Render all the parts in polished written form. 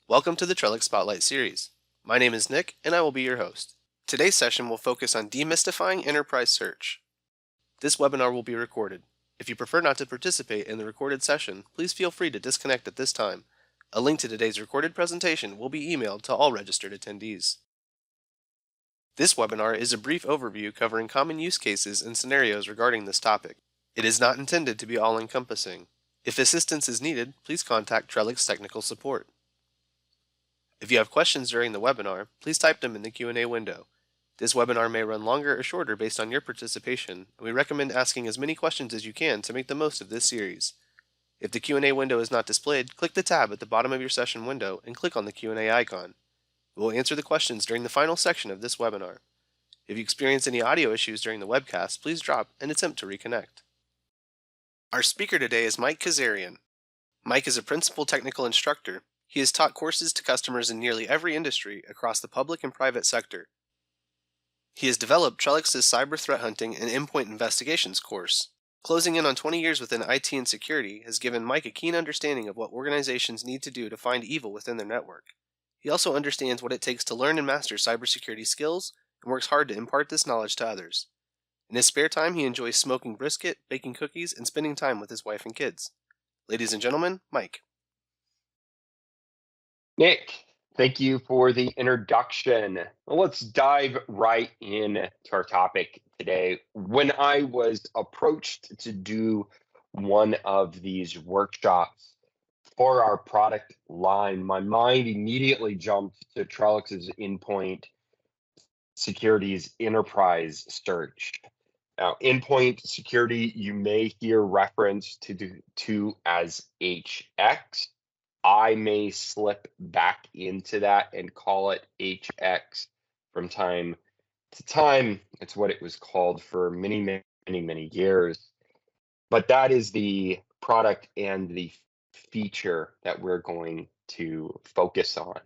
Welcome to the Trellix Spotlight series. My name is Nick, and I will be your host. Today's session will focus on demystifying enterprise search. This webinar will be recorded. If you prefer not to participate in the recorded session, please feel free to disconnect at this time. A link to today's recorded presentation will be emailed to all registered attendees. This webinar is a brief overview covering common use cases and scenarios regarding this topic. It is not intended to be all-encompassing. If assistance is needed, please contact Trellix Technical Support. If you have questions during the webinar, please type them in the Q&A window. This webinar may run longer or shorter based on your participation, and we recommend asking as many questions as you can to make the most of this series. If the Q&A window is not displayed, click the tab at the bottom of your session window and click on the Q&A icon. We will answer the questions during the final section of this webinar. If you experience any audio issues during the webcast, please drop and attempt to reconnect. Our speaker today is Mike Kazarian. Mike is a principal technical instructor. He has taught courses to customers in nearly every industry across the public and private sector. He has developed Trellix's Cyber Threat Hunting and Endpoint Investigations course. Closing in on 20 years within IT and security has given Mike a keen understanding of what organizations need to do to find evil within their network. He also understands what it takes to learn and master cybersecurity skills and works hard to impart this knowledge to others. In his spare time, he enjoys smoking brisket, baking cookies, and spending time with his wife and kids. Ladies and gentlemen, Mike. Nick, thank you for the introduction. Well, let's dive right in to our topic today. When I was approached to do one of these workshops for our product line, my mind immediately jumped to Trellix's Endpoint Security's enterprise search. Now, endpoint security, you may hear reference to as HX. I may slip back into that and call it HX from time to time. It's what it was called for many years. But that is the product and the feature that we're going to focus on.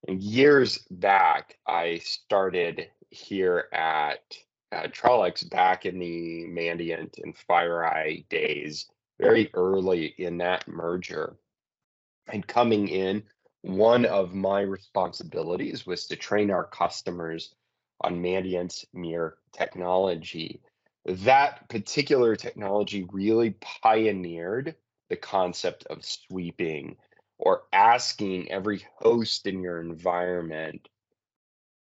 And years back, I started here at Trellix back in the Mandiant and FireEye days, very early in that merger. And coming in, one of my responsibilities was to train our customers on Mandiant's Mitre technology. That particular technology really pioneered the concept of sweeping, or asking every host in your environment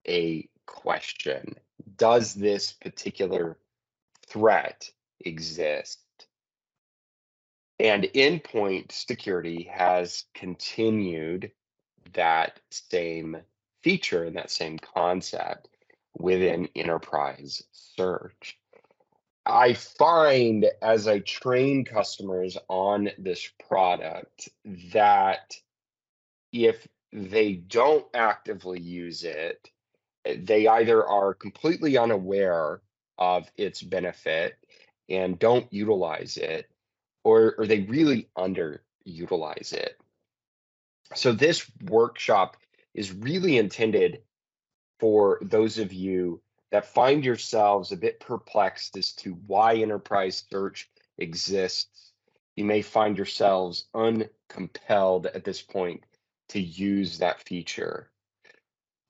a question. Does this particular threat exist? And endpoint security has continued that same feature and that same concept within enterprise search. I find as I train customers on this product that if they don't actively use it, they either are completely unaware of its benefit and don't utilize it, or they really underutilize it. So this workshop is really intended for those of you that find yourselves a bit perplexed as to why enterprise search exists. You may find yourselves uncompelled at this point to use that feature.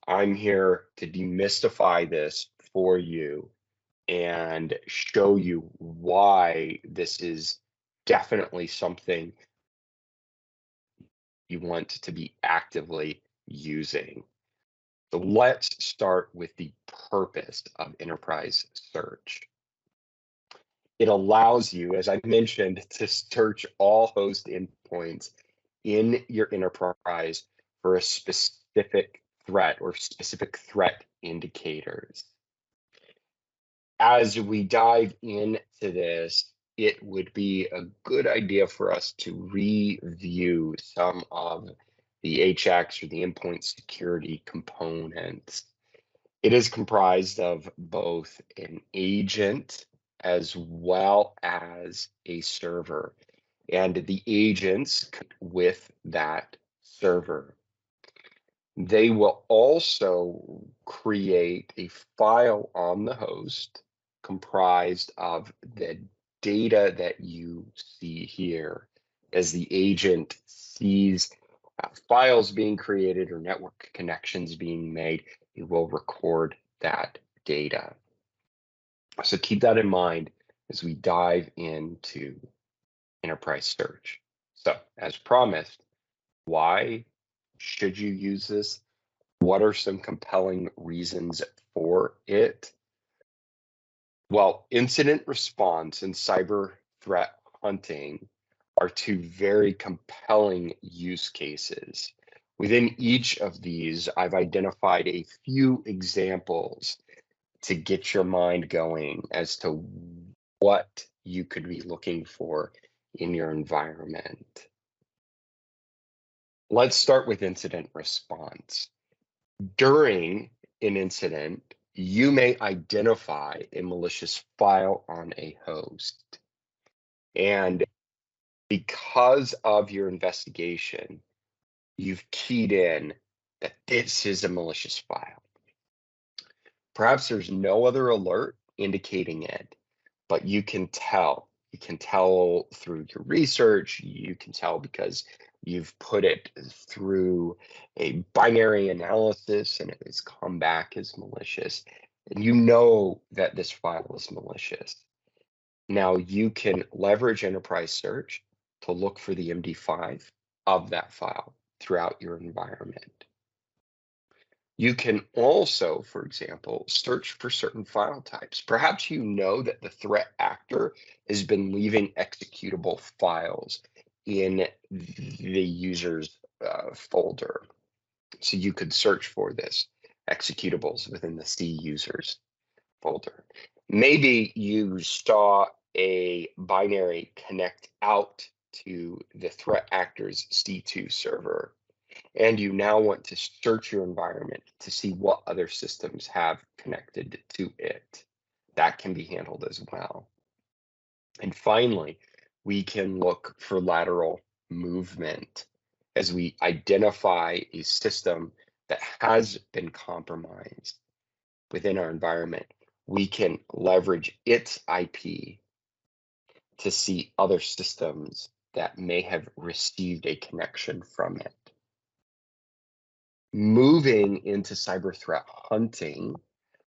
I'm here to demystify this for you and show you why this is definitely something you want to be actively using. So let's start with the purpose of enterprise search. It allows you, as I mentioned, to search all host endpoints in your enterprise for a specific threat or specific threat indicators. As we dive into this, it would be a good idea for us to review some of the HX or the endpoint security components. It is comprised of both an agent as well as a server, and the agents with that server. They will also create a file on the host comprised of the data that you see here as the agent sees files being created or network connections being made, it will record that data. So keep that in mind as we dive into enterprise search. So as promised, why should you use this? What are some compelling reasons for it? Well, incident response and cyber threat hunting are two very compelling use cases. Within each of these, I've identified a few examples to get your mind going as to what you could be looking for in your environment. Let's start with incident response. During an incident, you may identify a malicious file on a host. And because of your investigation, you've keyed in that this is a malicious file. Perhaps there's no other alert indicating it, but you can tell. You can tell through your research, you can tell because you've put it through a binary analysis and it has come back as malicious. And you know that this file is malicious. Now you can leverage enterprise search to look for the MD5 of that file throughout your environment. You can also, for example, search for certain file types. Perhaps you know that the threat actor has been leaving executable files in the user's folder. So you could search for this, executables within the C users folder. Maybe you saw a binary connect out to the threat actor's C2 server, and you now want to search your environment to see what other systems have connected to it. That can be handled as well. And finally, we can look for lateral movement as we identify a system that has been compromised within our environment. We can leverage its IP to see other systems that may have received a connection from it. Moving into cyber threat hunting,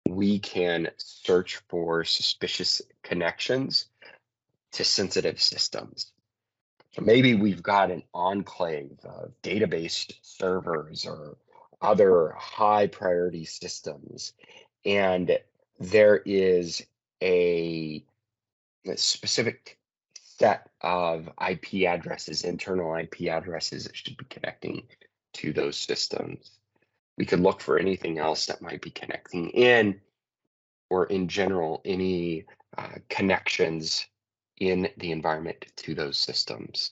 we can search for suspicious connections to sensitive systems. So maybe we've got an enclave of database servers or other high priority systems, and there is a specific set of IP addresses, internal IP addresses that should be connecting to those systems. We could look for anything else that might be connecting in, or in general, any connections in the environment to those systems.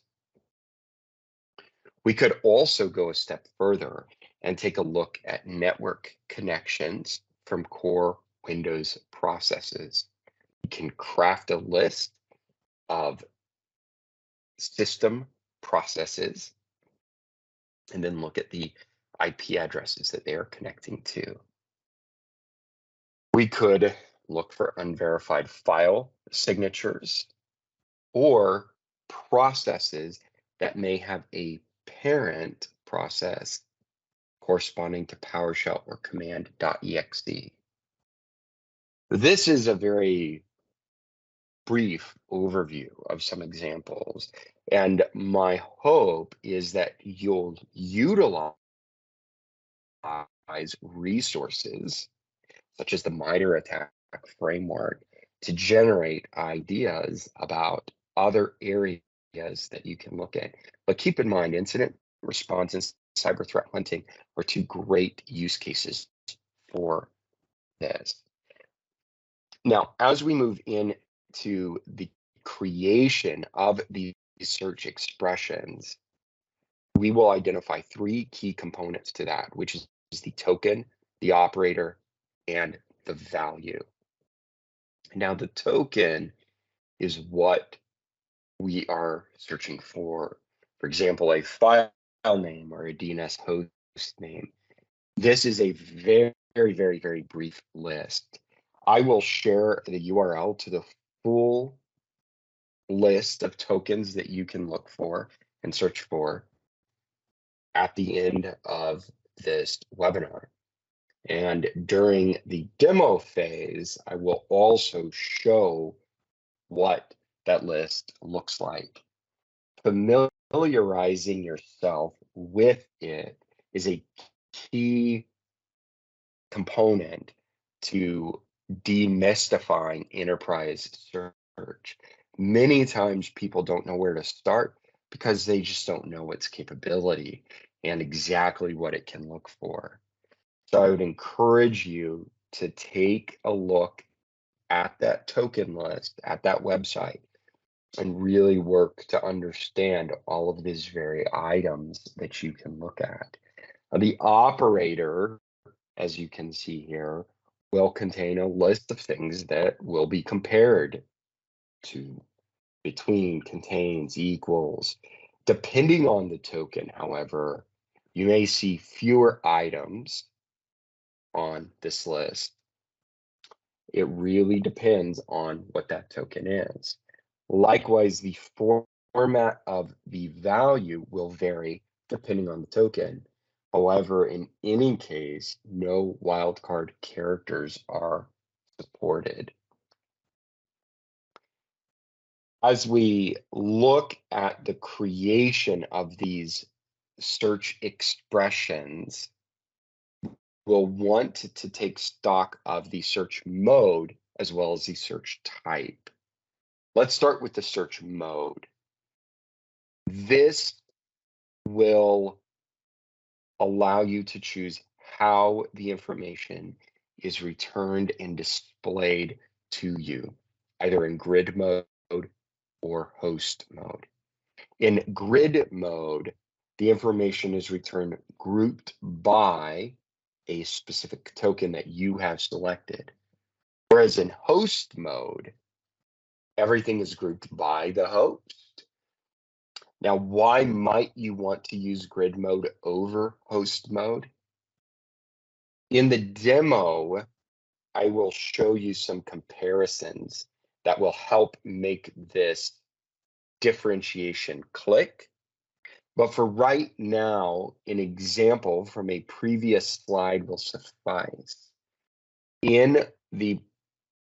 We could also go a step further and take a look at network connections from core Windows processes. We can craft a list of system processes and then look at the IP addresses that they are connecting to. We could look for unverified file signatures or processes that may have a parent process corresponding to PowerShell or command.exe. This is a very brief overview of some examples, and my hope is that you'll utilize resources such as the Mitre Attack framework to generate ideas about other areas that you can look at. But keep in mind, incident response and cyber threat hunting are two great use cases for this. Now, as we move into the creation of these search expressions, we will identify three key components to that, which is the token, the operator, and the value. Now, the token is what we are searching for. For example, a file name or a DNS host name. This is a very, very, very brief list. I will share the URL to the full list of tokens that you can look for and search for at the end of this webinar. And during the demo phase, I will also show what that list looks like. Familiarizing yourself with it is a key component to demystifying enterprise search. Many times people don't know where to start because they just don't know its capability and exactly what it can look for. So I would encourage you to take a look at that token list, at that website, and really work to understand all of these very items that you can look at. The operator, as you can see here, will contain a list of things that will be compared to, between, contains, equals. Depending on the token, however, you may see fewer items on this list. It really depends on what that token is. Likewise, the format of the value will vary depending on the token. However, in any case, no wildcard characters are supported. As we look at the creation of these search expressions, we'll want to take stock of the search mode as well as the search type. Let's start with the search mode. This will allow you to choose how the information is returned and displayed to you, either in grid mode or host mode. In grid mode, the information is returned grouped by a specific token that you have selected. Whereas in host mode, everything is grouped by the host. Now, why might you want to use grid mode over host mode? In the demo, I will show you some comparisons that will help make this differentiation click. But for right now, an example from a previous slide will suffice. In the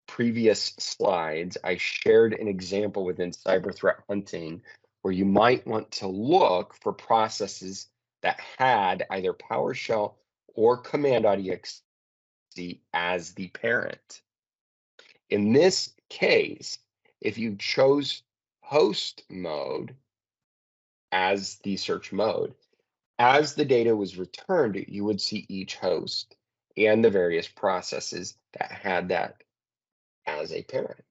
previous slides, I shared an example within cyber threat hunting where you might want to look for processes that had either PowerShell or command.exe as the parent. In this case, if you chose host mode as the search mode, as the data was returned, you would see each host and the various processes that had that as a parent.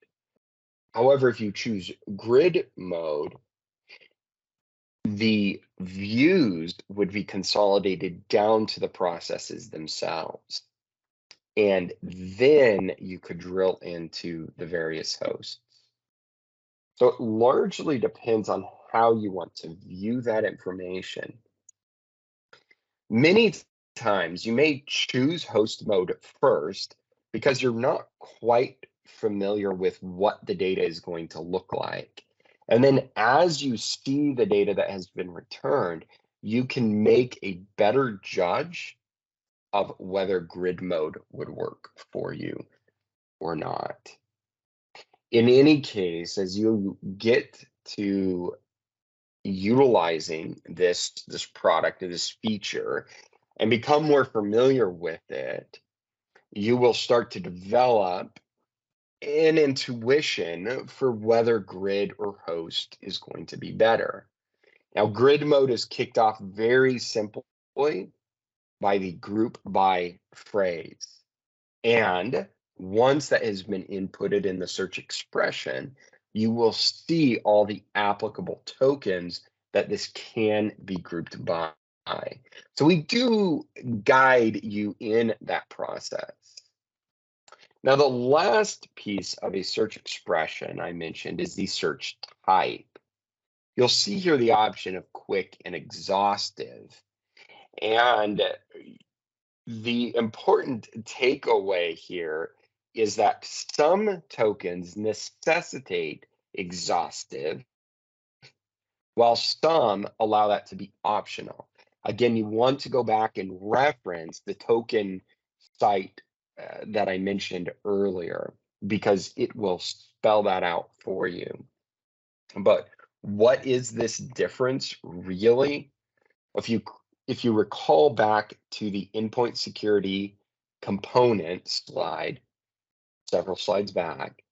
However, if you choose grid mode, the views would be consolidated down to the processes themselves. And then you could drill into the various hosts. So it largely depends on how you want to view that information. Many times you may choose host mode first because you're not quite familiar with what the data is going to look like. And then as you see the data that has been returned, you can make a better judge of whether grid mode would work for you or not. In any case, as you get to utilizing this product, this feature, and become more familiar with it, you will start to develop an intuition for whether grid or host is going to be better. Now, grid mode is kicked off very simply by the group by phrase. And once that has been inputted in the search expression, you will see all the applicable tokens that this can be grouped by. So we do guide you in that process. Now, the last piece of a search expression I mentioned is the search type. You'll see here the option of quick and exhaustive. And the important takeaway here is that some tokens necessitate exhaustive, while some allow that to be optional. Again, you want to go back and reference the token site that I mentioned earlier, because it will spell that out for you. But what is this difference really? If you recall back to the endpoint security component slide, several slides back,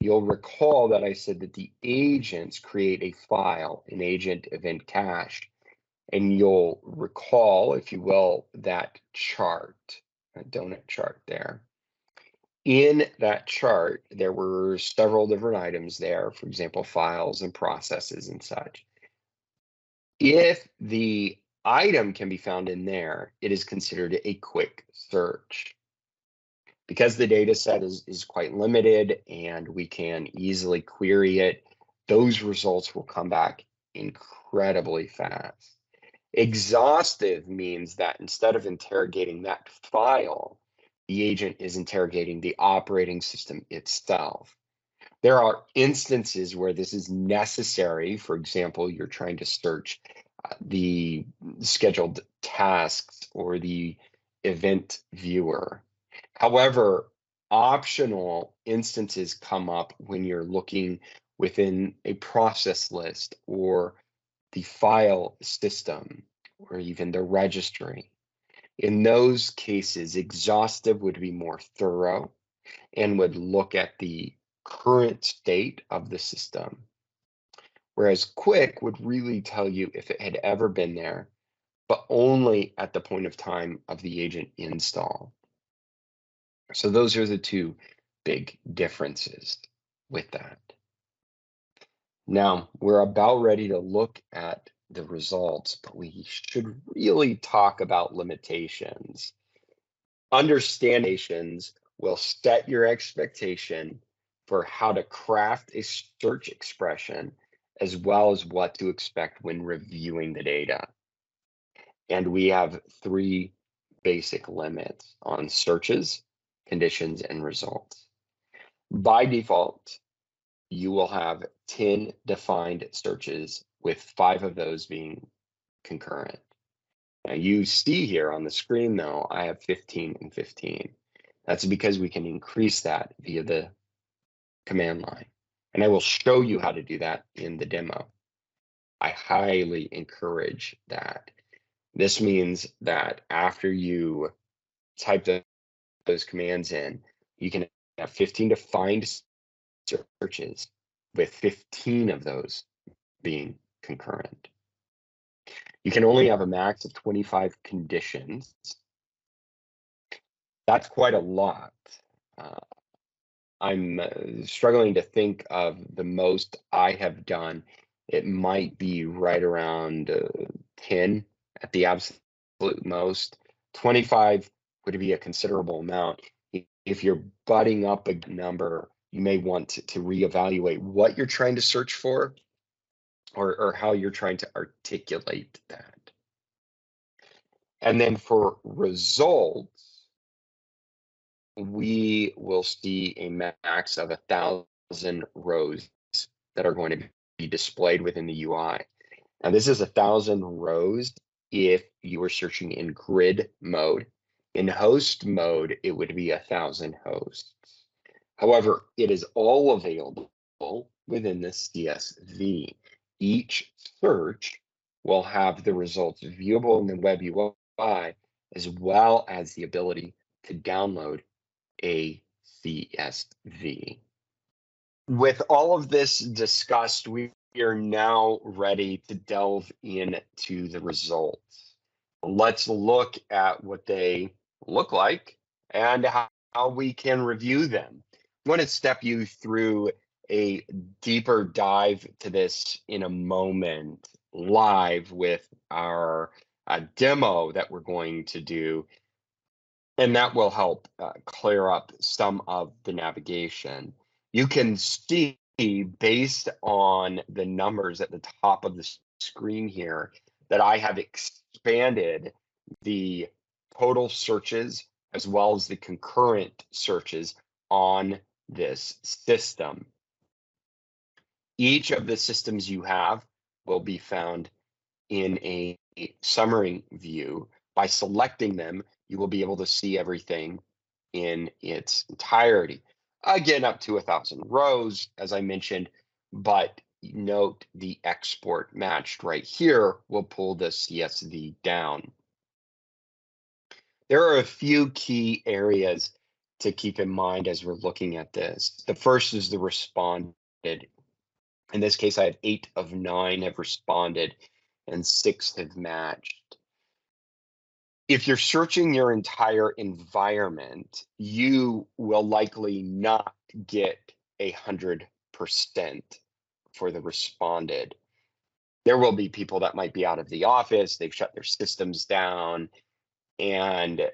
you'll recall that I said that the agents create a file, an agent event cache, and you'll recall, if you will, that chart, that donut chart there. In that chart, there were several different items there, for example, files and processes and such. If the item can be found in there, it is considered a quick search. Because the data set is quite limited and we can easily query it, those results will come back incredibly fast. Exhaustive means that instead of interrogating that file, the agent is interrogating the operating system itself. There are instances where this is necessary. For example, you're trying to search the scheduled tasks or the event viewer. However, optional instances come up when you're looking within a process list or the file system or even the registry. In those cases, exhaustive would be more thorough and would look at the current state of the system, whereas quick would really tell you if it had ever been there, but only at the point of time of the agent install. So those are the two big differences with that. Now, we're about ready to look at the results, but we should really talk about limitations. Understandations will set your expectation for how to craft a search expression, as well as what to expect when reviewing the data. And we have three basic limits on searches, conditions, and results. By default, you will have 10 defined searches, with 5 of those being concurrent. Now you see here on the screen, though, I have 15 and 15. That's because we can increase that via the command line. And I will show you how to do that in the demo. I highly encourage that. This means that after you type those commands in, you can have 15 defined searches, with 15 of those being concurrent. You can only have a max of 25 conditions. That's quite a lot. I'm struggling to think of the most I have done. It might be right around 10 at the absolute most. 25 would be a considerable amount. If you're butting up a number, you may want to reevaluate what you're trying to search for, or how you're trying to articulate that. And then for results, we will see a max of 1,000 rows that are going to be displayed within the UI. Now, this is 1,000 rows if you are searching in grid mode. In host mode, it would be 1,000 hosts. However, it is all available within the CSV. Each search will have the results viewable in the web UI, as well as the ability to download a CSV. With all of this discussed, we are now ready to delve into the results. Let's look at what they look like and how we can review them. I'm going to step you through a deeper dive to this in a moment, live with our demo that we're going to do. And that will help clear up some of the navigation. You can see, based on the numbers at the top of the screen here, that I have expanded the total searches as well as the concurrent searches on this system. Each of the systems you have will be found in a summary view. By selecting them, you will be able to see everything in its entirety. Again, up to 1,000 rows, as I mentioned, but note the export matched right here will pull the CSV down. There are a few key areas to keep in mind as we're looking at this. The first is the responded. In this case, I had 8 of 9 have responded and 6 have matched. If you're searching your entire environment, you will likely not get 100% for the responded. There will be people that might be out of the office, they've shut their systems down, and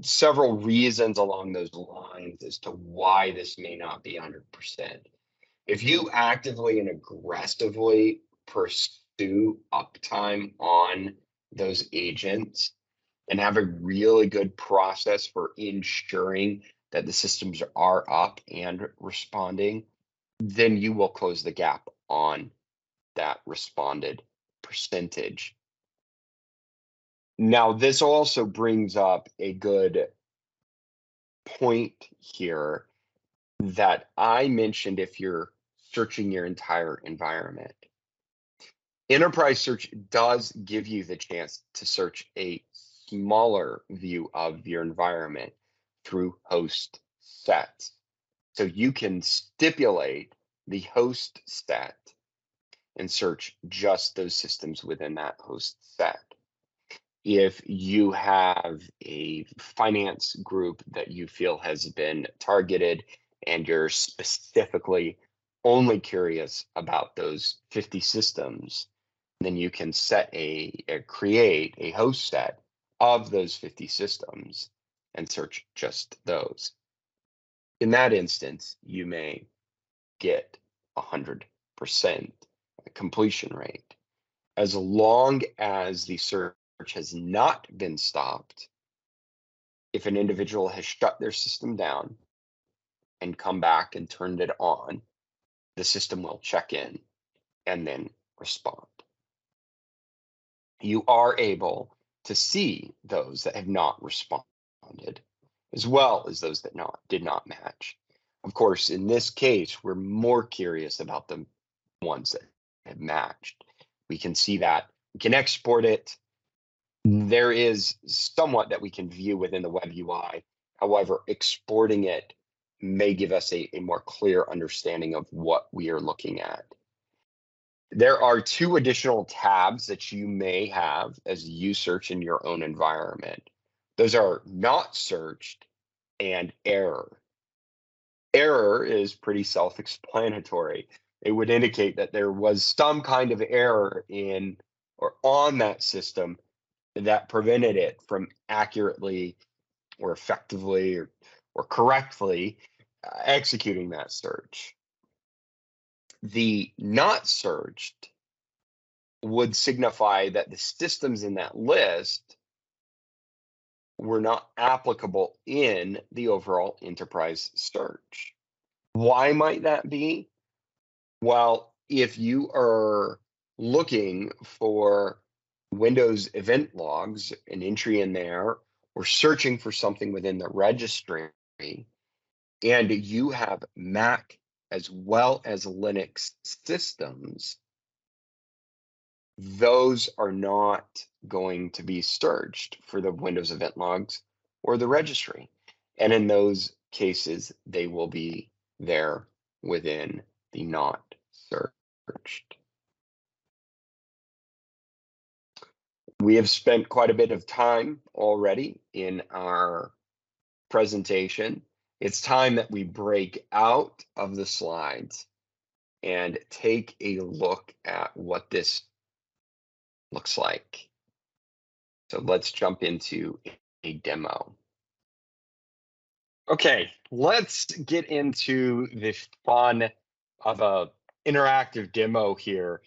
several reasons along those lines as to why this may not be 100%. If you actively and aggressively pursue uptime on those agents and have a really good process for ensuring that the systems are up and responding, then you will close the gap on that responded percentage. Now, this also brings up a good point here that I mentioned if you're searching your entire environment. Enterprise search does give you the chance to search a smaller view of your environment through host sets. So you can stipulate the host set and search just those systems within that host set. If you have a finance group that you feel has been targeted and you're specifically only curious about those 50 systems, then you can create a host set of those 50 systems and search just those. In that instance, you may get 100% completion rate. As long as the search has not been stopped, if an individual has shut their system down and come back and turned it on, the system will check in and then respond. You are able to see those that have not responded, as well as those that did not match. Of course, in this case, we're more curious about the ones that have matched. We can see that. We can export it. There is somewhat that we can view within the web UI. However, exporting it may give us a more clear understanding of what we are looking at. There are 2 additional tabs that you may have as you search in your own environment. Those are not searched and error. Error is pretty self-explanatory. It would indicate that there was some kind of error in or on that system that prevented it from accurately or effectively or correctly executing that search. The not searched would signify that the systems in that list were not applicable in the overall enterprise search. Why might that be? Well, if you are looking for Windows event logs, an entry in there, or searching for something within the registry, and you have Mac as well as Linux systems, those are not going to be searched for the Windows event logs or the registry. And in those cases, they will be there within the not searched. We have spent quite a bit of time already in our presentation. It's time that we break out of the slides and take a look at what this looks like. So let's jump into a demo. Okay, let's get into the fun of a interactive demo here.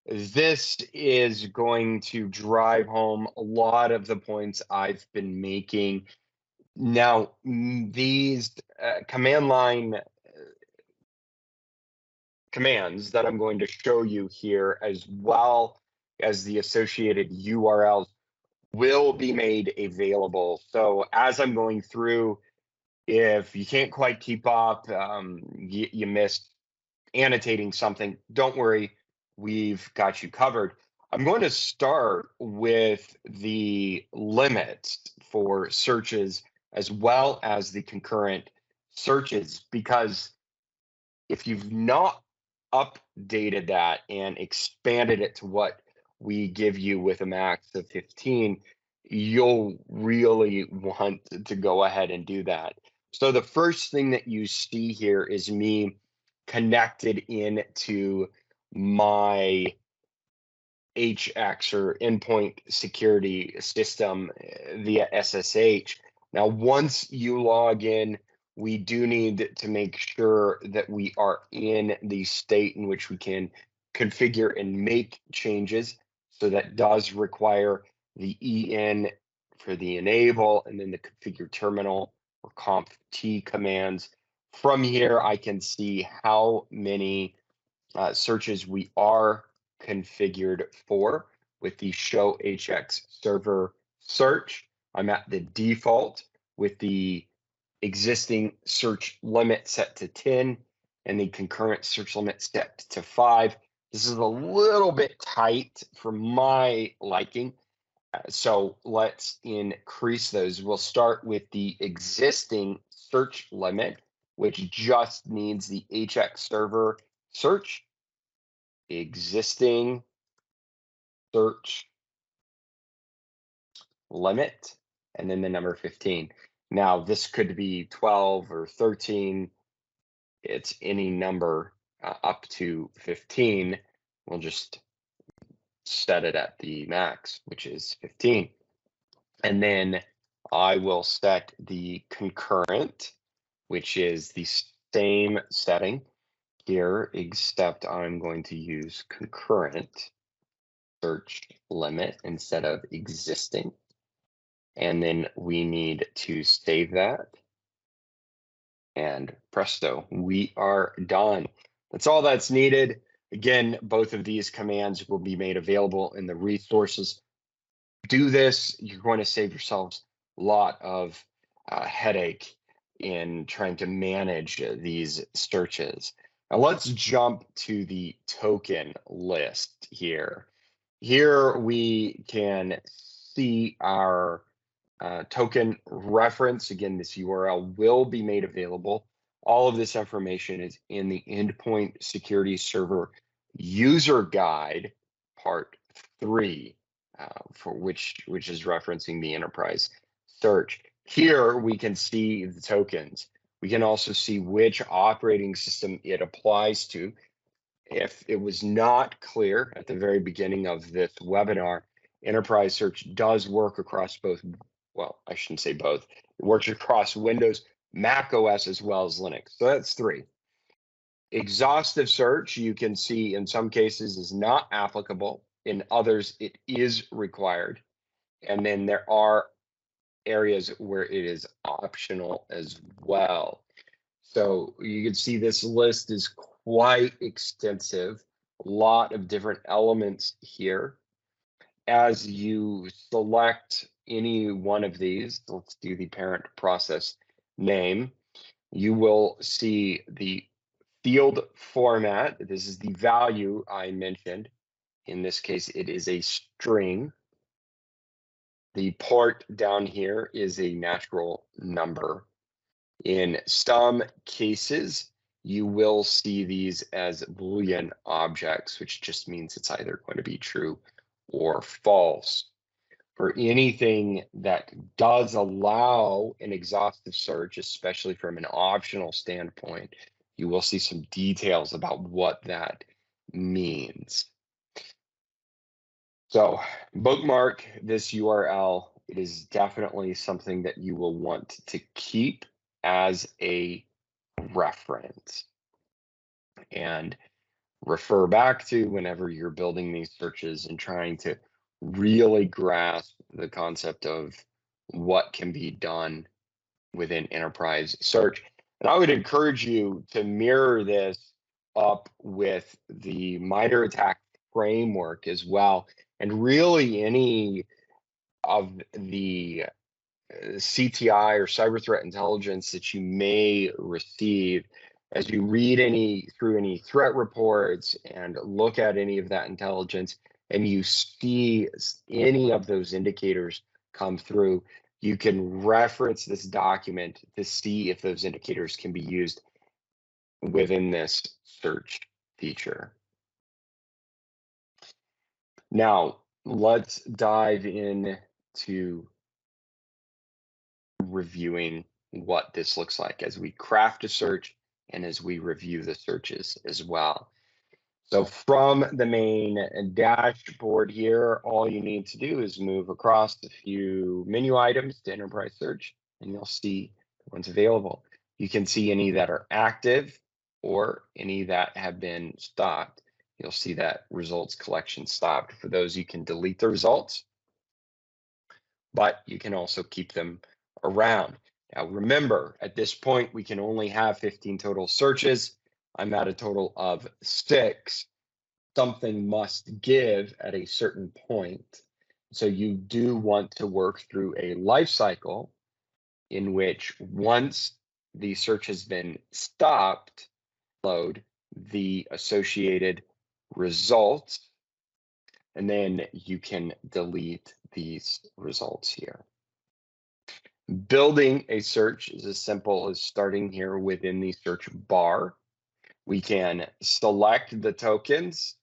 This is going to drive home a lot of the points I've been making. Now, these command line commands that I'm going to show you here, as well as the associated URLs will be made available. So as I'm going through, if you can't quite keep up, you missed annotating something, don't worry, we've got you covered. I'm going to start with the limits for searches as well as the concurrent searches, because if you've not updated that and expanded it to what we give you with a max of 15, you'll really want to go ahead and do that. So the first thing that you see here is me connected into my HX or endpoint security system via SSH. Now, once you log in, we do need to make sure that we are in the state in which we can configure and make changes. So that does require the EN for the enable and then the configure terminal or conf T commands. From here, I can see how many searches we are configured for with the show HX server search. I'm at the default with the existing search limit set to 10 and the concurrent search limit set to 5. This is a little bit tight for my liking. So let's increase those. We'll start with the existing search limit, which just needs the HX server search, existing search limit, and then the number 15. Now, this could be 12 or 13. It's any number up to 15. We'll just set it at the max, which is 15. And then I will set the concurrent, which is the same setting here, except I'm going to use concurrent search limit instead of existing. And then we need to save that. And presto, we are done. That's all that's needed. Again, both of these commands will be made available in the resources. Do this, you're going to save yourselves a lot of headache in trying to manage these searches. Now let's jump to the token list here. Here we can see our token reference. Again, this URL will be made available. All of this information is in the Endpoint Security Server User Guide, Part 3, for which is referencing the enterprise search. Here we can see the tokens. We can also see which operating system it applies to. If it was not clear at the very beginning of this webinar, enterprise search does work across both, well, I shouldn't say both. It works across Windows, Mac OS, as well as Linux. So that's 3. Exhaustive search, you can see in some cases is not applicable. In others, it is required. And then there are areas where it is optional as well. So you can see this list is quite extensive, a lot of different elements here. As you select any one of these, let's do the parent process name, you will see the field format. This is the value I mentioned. In this case, it is a string. The port down here is a natural number. In some cases, you will see these as Boolean objects, which just means it's either going to be true or false. For anything that does allow an exhaustive search, especially from an optional standpoint, you will see some details about what that means. So bookmark this URL. It is definitely something that you will want to keep as a reference and refer back to whenever you're building these searches and trying to really grasp the concept of what can be done within enterprise search. And I would encourage you to mirror this up with the Mitre Attack framework as well. And really any of the CTI or cyber threat intelligence that you may receive as you read through any threat reports and look at any of that intelligence and you see any of those indicators come through, you can reference this document to see if those indicators can be used within this search feature. Now, let's dive into reviewing what this looks like as we craft a search and as we review the searches as well. So from the main dashboard here, all you need to do is move across a few menu items to Enterprise Search, and you'll see the ones available. You can see any that are active or any that have been stopped. You'll see that results collection stopped. For those, you can delete the results, but you can also keep them around. Now, remember, at this point, we can only have 15 total searches. I'm at a total of 6. Something must give at a certain point. So you do want to work through a life cycle in which once the search has been stopped, load the associated results, and then you can delete these results here. Building a search is as simple as starting here within the search bar. We can select the tokens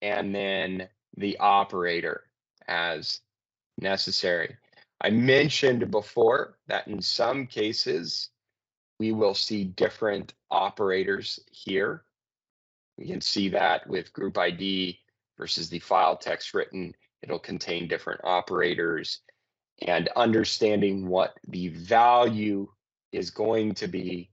and then the operator as necessary. I mentioned before that in some cases, we will see different operators here. We can see that with group ID versus the file text written, it'll contain different operators, and understanding what the value is going to be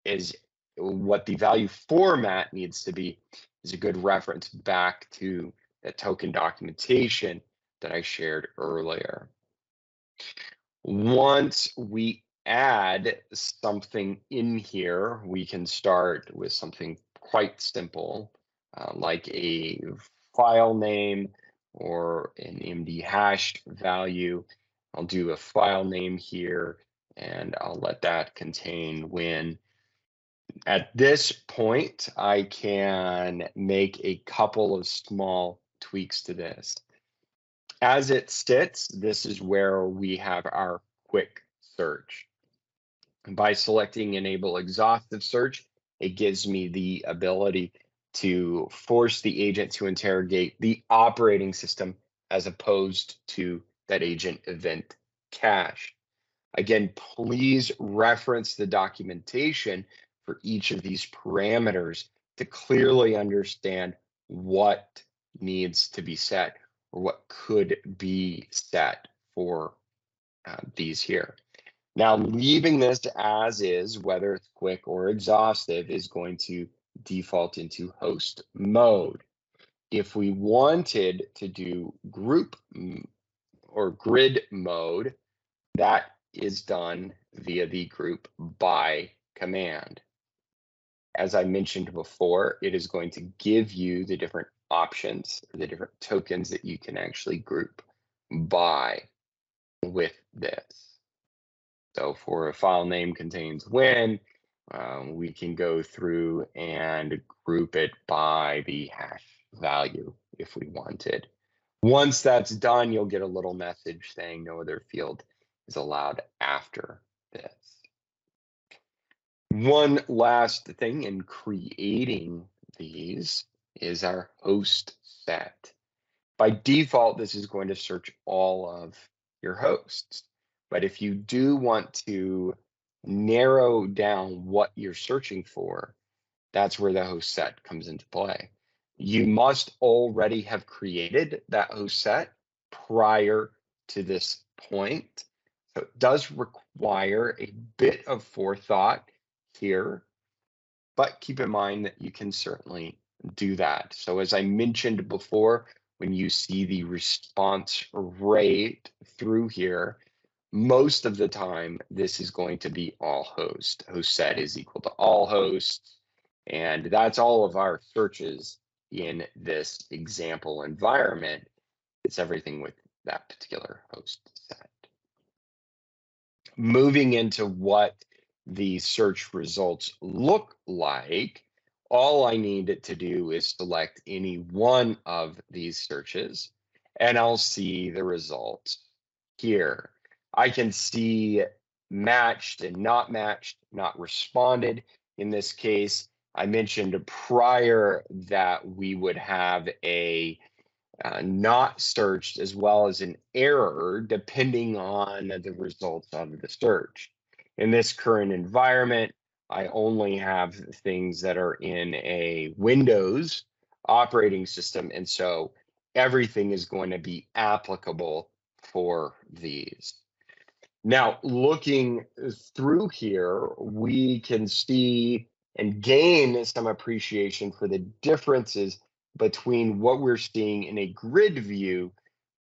is what the value format needs to be is a good reference back to the token documentation that I shared earlier. Once we add something in here, we can start with something quite simple, like a file name or an MD hash value. I'll do a file name here, and I'll let that contain when. At this point, I can make a couple of small tweaks to this. As it sits, this is where we have our quick search. And by selecting Enable Exhaustive Search, it gives me the ability to force the agent to interrogate the operating system as opposed to that agent event cache. Again, please reference the documentation for each of these parameters to clearly understand what needs to be set or what could be set for these here. Now, leaving this as is, whether it's quick or exhaustive, is going to default into host mode. If we wanted to do group or grid mode, that is done via the group by command. As I mentioned before, it is going to give you the different options, the different tokens that you can actually group by with this. So for a file name contains when, we can go through and group it by the hash value if we wanted. Once that's done, you'll get a little message saying no other field is allowed after this. One last thing in creating these is our host set. By default, this is going to search all of your hosts. But if you do want to narrow down what you're searching for, that's where the host set comes into play. You must already have created that host set prior to this point. So it does require a bit of forethought here, but keep in mind that you can certainly do that. So as I mentioned before, when you see the response rate through here, most of the time, this is going to be all host. Host set is equal to all hosts. And that's all of our searches in this example environment, it's everything with that particular host set. Moving into what the search results look like, all I need to do is select any one of these searches, and I'll see the results here. I can see matched and not matched, not responded. In this case, I mentioned prior that we would have a not searched as well as an error depending on the results of the search. In this current environment, I only have things that are in a Windows operating system, and so everything is going to be applicable for these. Now, looking through here, we can see and gain some appreciation for the differences between what we're seeing in a grid view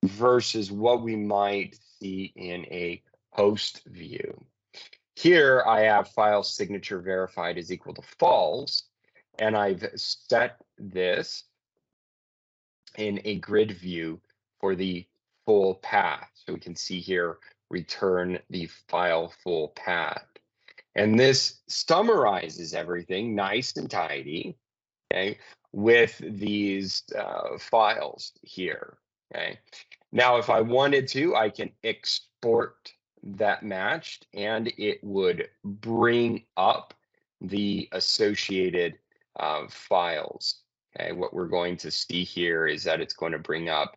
versus what we might see in a host view. Here, I have file signature verified is equal to false, and I've set this in a grid view for the full path. So we can see here, return the file full path. And this summarizes everything nice and tidy, okay, with these files here, okay. Now, if I wanted to, I can export that matched, and it would bring up the associated files. Okay, what we're going to see here is that it's going to bring up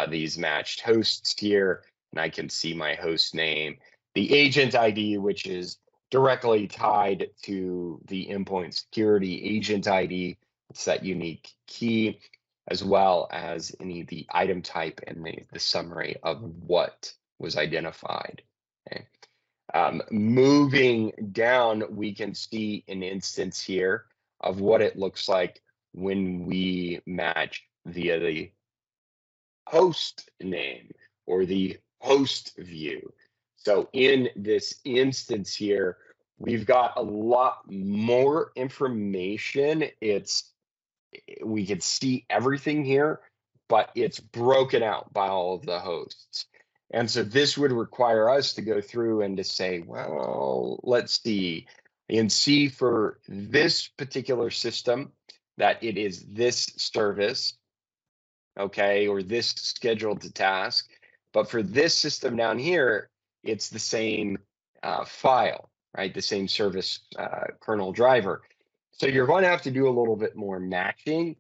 these matched hosts here, and I can see my host name, the agent ID, which is directly tied to the endpoint security agent ID. It's that unique key, as well as any of the item type and the summary of what was identified. Okay. Moving down, we can see an instance here of what it looks like when we match via the host name or the host view. So in this instance here, we've got a lot more information. We can see everything here, but it's broken out by all of the hosts. And so this would require us to go through and to say, well, let's see. And see for this particular system that it is this service, okay, or this scheduled to task. But for this system down here, it's the same file, right? The same service kernel driver. So you're going to have to do a little bit more matching.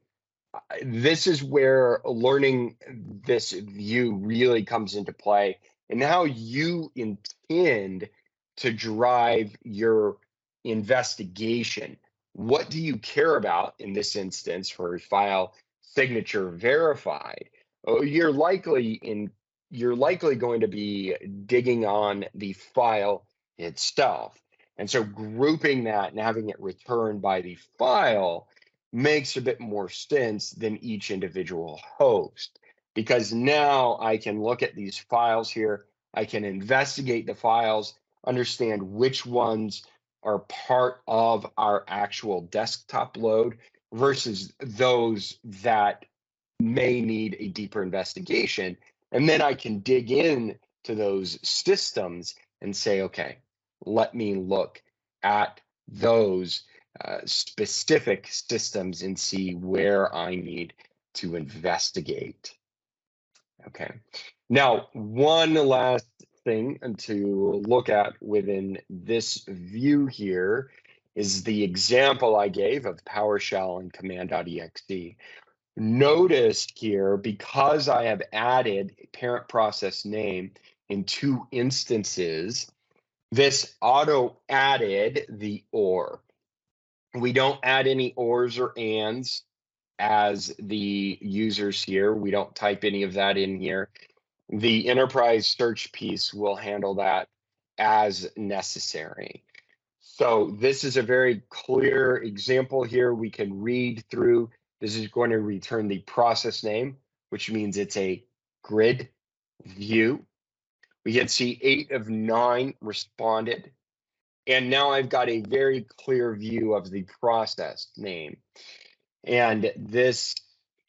This is where learning this view really comes into play, and how you intend to drive your investigation. What do you care about in this instance for file signature verified? Oh, you're likely going to be digging on the file itself. And so grouping that and having it returned by the file makes a bit more sense than each individual host, because now I can look at these files here. I can investigate the files, understand which ones are part of our actual desktop load versus those that may need a deeper investigation. And then I can dig in to those systems and say, okay, let me look at those specific systems and see where I need to investigate. Okay. Now, one last thing to look at within this view here is the example I gave of PowerShell and command.exe. Notice here, because I have added parent process name in two instances, this auto added the OR. We don't add any ORs or ANDs as the users here. We don't type any of that in here. The enterprise search piece will handle that as necessary. So this is a very clear example here. We can read through. This is going to return the process name, which means it's a grid view. We can see 8 of 9 responded. And now I've got a very clear view of the process name. And this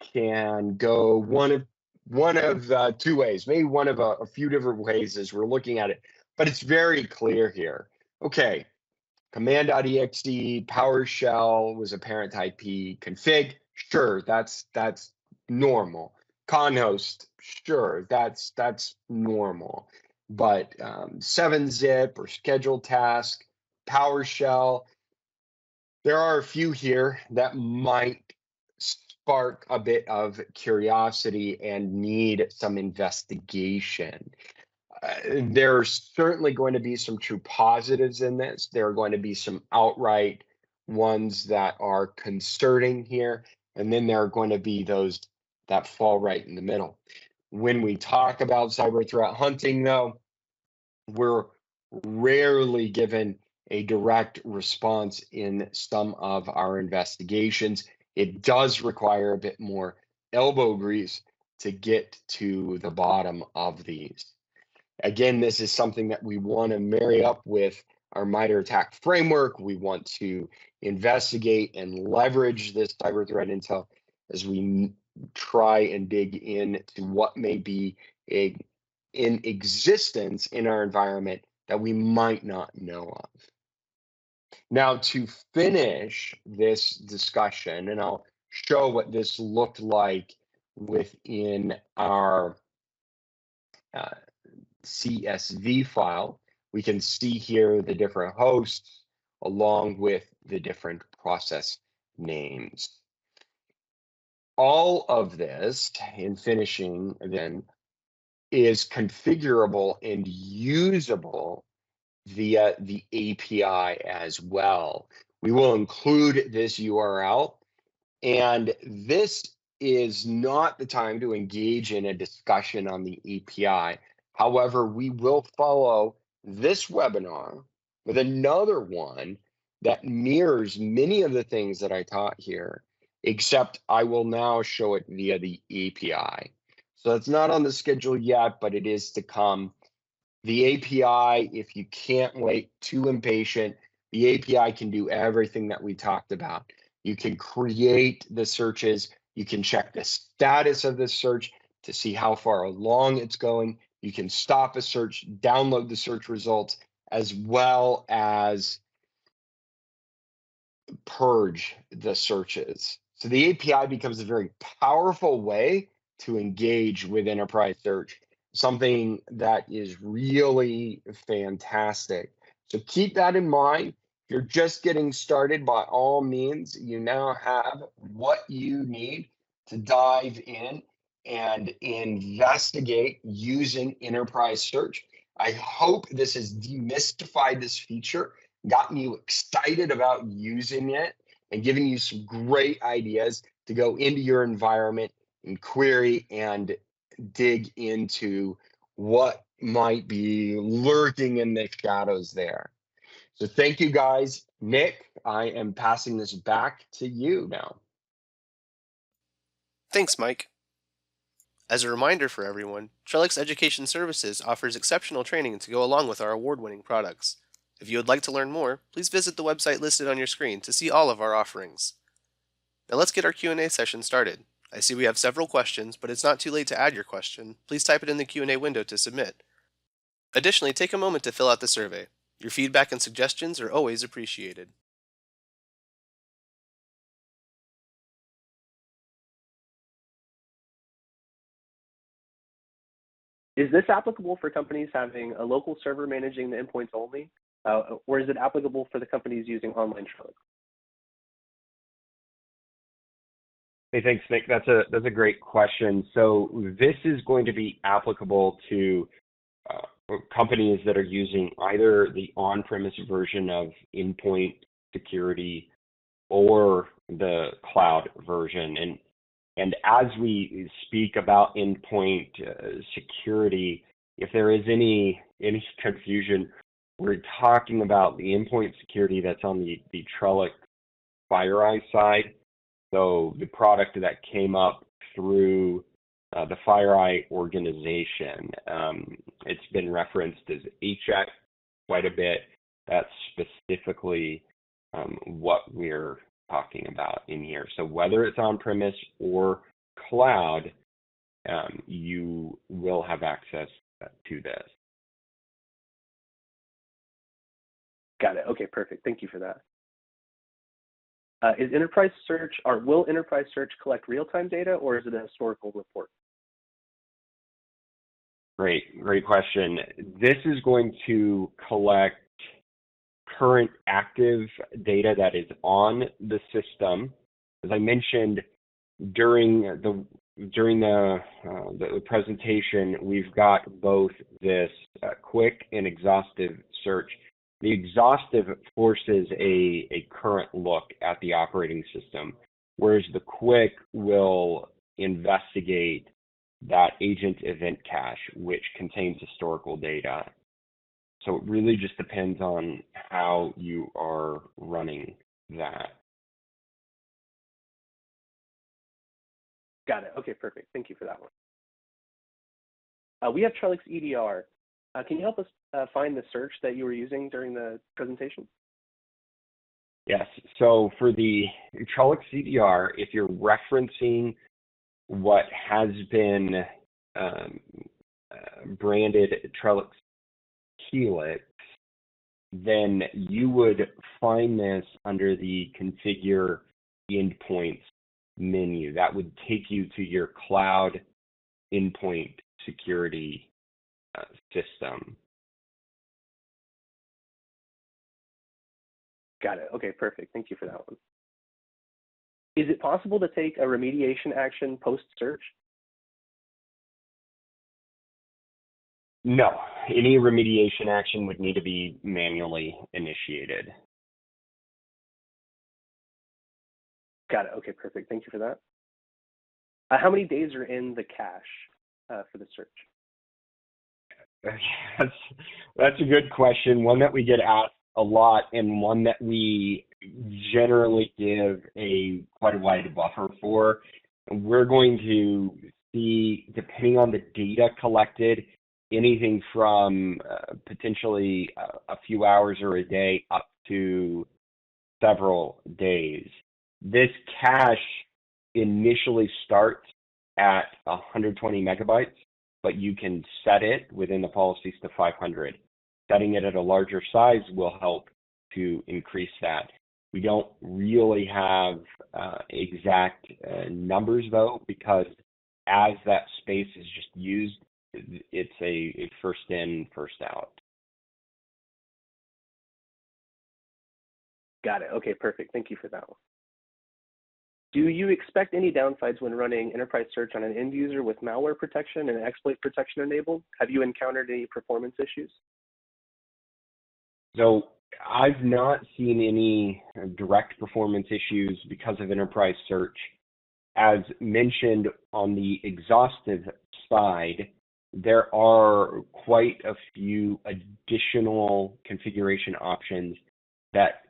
can go one of two ways, maybe one of a few different ways as we're looking at it, but it's very clear here. Okay, command.exe, PowerShell was a parent IP config. Sure, that's normal. Conhost, sure, that's normal. But 7-zip or scheduled task, PowerShell, there are a few here that might spark a bit of curiosity and need some investigation. There are certainly going to be some true positives in this. There are going to be some outright ones that are concerning here. And then there are going to be those that fall right in the middle. When we talk about cyber threat hunting, though, we're rarely given a direct response in some of our investigations. It does require a bit more elbow grease to get to the bottom of these. Again, this is something that we want to marry up with our Mitre Attack framework. We want to investigate and leverage this cyber threat intel as we try and dig into what may be in existence in our environment that we might not know of. Now, to finish this discussion, and I'll show what this looked like within our CSV file, we can see here the different hosts along with the different process names. All of this, in finishing then, is configurable and usable via the API as well. We will include this URL, and this is not the time to engage in a discussion on the API. However, we will follow this webinar with another one that mirrors many of the things that I taught here, except I will now show it via the API. So it's not on the schedule yet, but it is to come. The API, if you can't wait, too impatient, the API can do everything that we talked about. You can create the searches. You can check the status of the search to see how far along it's going. You can stop a search, download the search results, as well as purge the searches. So the API becomes a very powerful way to engage with enterprise search, something that is really fantastic. So keep that in mind. If you're just getting started, by all means, you now have what you need to dive in and investigate using enterprise search. I hope this has demystified this feature, gotten you excited about using it, and giving you some great ideas to go into your environment and query and dig into what might be lurking in the shadows there. So thank you guys. Nick, I am passing this back to you now. Thanks, Mike. As a reminder for everyone, Trellix Education Services offers exceptional training to go along with our award-winning products. If you would like to learn more, please visit the website listed on your screen to see all of our offerings. Now let's get our Q&A session started. I see we have several questions, but it's not too late to add your question. Please type it in the Q&A window to submit. Additionally, take a moment to fill out the survey. Your feedback and suggestions are always appreciated. Is this applicable for companies having a local server managing the endpoints only, or is it applicable for the companies using online Trellix? Hey, thanks, Nick. That's a great question. So this is going to be applicable to companies that are using either the on-premise version of Endpoint security or the cloud version. And as we speak about endpoint security, if there is any confusion, we're talking about the endpoint security that's on the Trellix FireEye side. So the product that came up through the FireEye organization. It's been referenced as HX quite a bit. That's specifically what we're talking about in here. So whether it's on-premise or cloud, you will have access to this. Got it. Okay, perfect. Thank you for that. Is enterprise search, or will enterprise search collect real-time data, or is it a historical report? Great question. This is going to collect current active data that is on the system. As I mentioned during the presentation, we've got both this quick and exhaustive search. The exhaustive forces a current look at the operating system, whereas the quick will investigate that agent event cache, which contains historical data. So it really just depends on how you are running that. Got it. Okay, perfect. Thank you for that one. We have Trellix EDR. Can you help us find the search that you were using during the presentation? Yes. So for the Trellix EDR, if you're referencing what has been branded Trellix Helix, then you would find this under the Configure Endpoints menu. That would take you to your cloud endpoint security system. Got it. Okay, perfect. Thank you for that one. Is it possible to take a remediation action post-search? No, any remediation action would need to be manually initiated. Got it. Okay, perfect. Thank you for that. How many days are in the cache for the search? That's a good question, one that we get asked a lot, and one that we generally give quite a wide buffer for. We're going to see, depending on the data collected, anything from potentially a few hours or a day up to several days. This cache initially starts at 120 megabytes, but you can set it within the policies to 500. Setting it at a larger size will help to increase that. We don't really have exact numbers though, because as that space is just used, it's a first in, first out. Got it. Okay, perfect. Thank you for that one. Do you expect any downsides when running enterprise search on an end user with malware protection and exploit protection enabled? Have you encountered any performance issues? So I've not seen any direct performance issues because of enterprise search. As mentioned, on the exhaustive side, there are quite a few additional configuration options that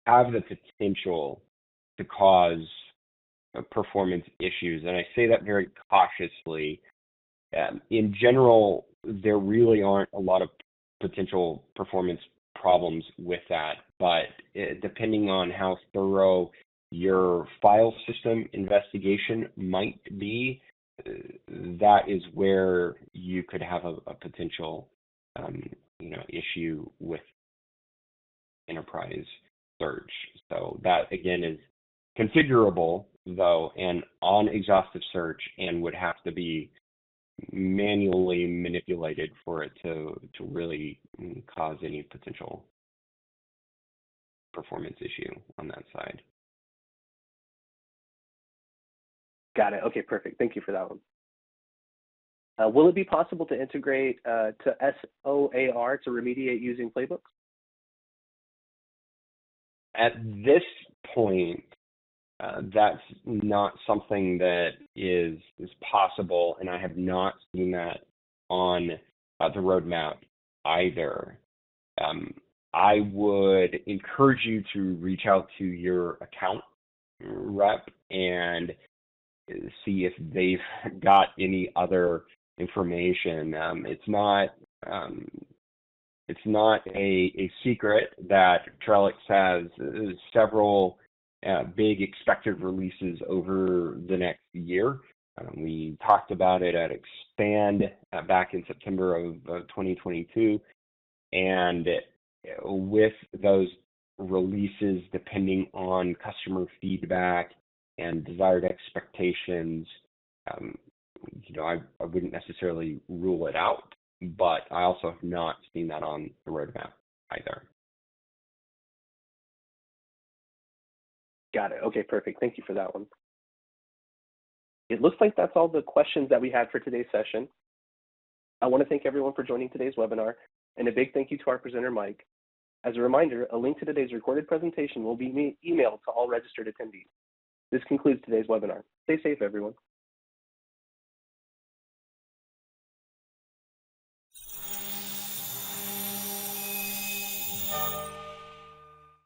have the potential to cause performance issues. And I say that very cautiously. In general, there really aren't a lot of potential performance problems with that, but depending on how thorough your file system investigation might be, that is where you could have a potential issue with enterprise search. So that again is configurable though, and on exhaustive search, and would have to be manually manipulated for it to really cause any potential performance issue on that side. Got it. Okay, perfect. Thank you for that one. Will it be possible to integrate to SOAR to remediate using playbooks? At this point, that's not something that is possible, and I have not seen that on the roadmap either. I would encourage you to reach out to your account rep and see if they've got any other information. It's not a secret that Trellix has several big expected releases over the next year. We talked about it at Expand back in September of 2022. And with those releases, depending on customer feedback and desired expectations, I wouldn't necessarily rule it out, but I also have not seen that on the roadmap either. Got it. Okay, perfect. Thank you for that one. It looks like that's all the questions that we had for today's session. I want to thank everyone for joining today's webinar, and a big thank you to our presenter, Mike. As a reminder, a link to today's recorded presentation will be emailed to all registered attendees. This concludes today's webinar. Stay safe, everyone.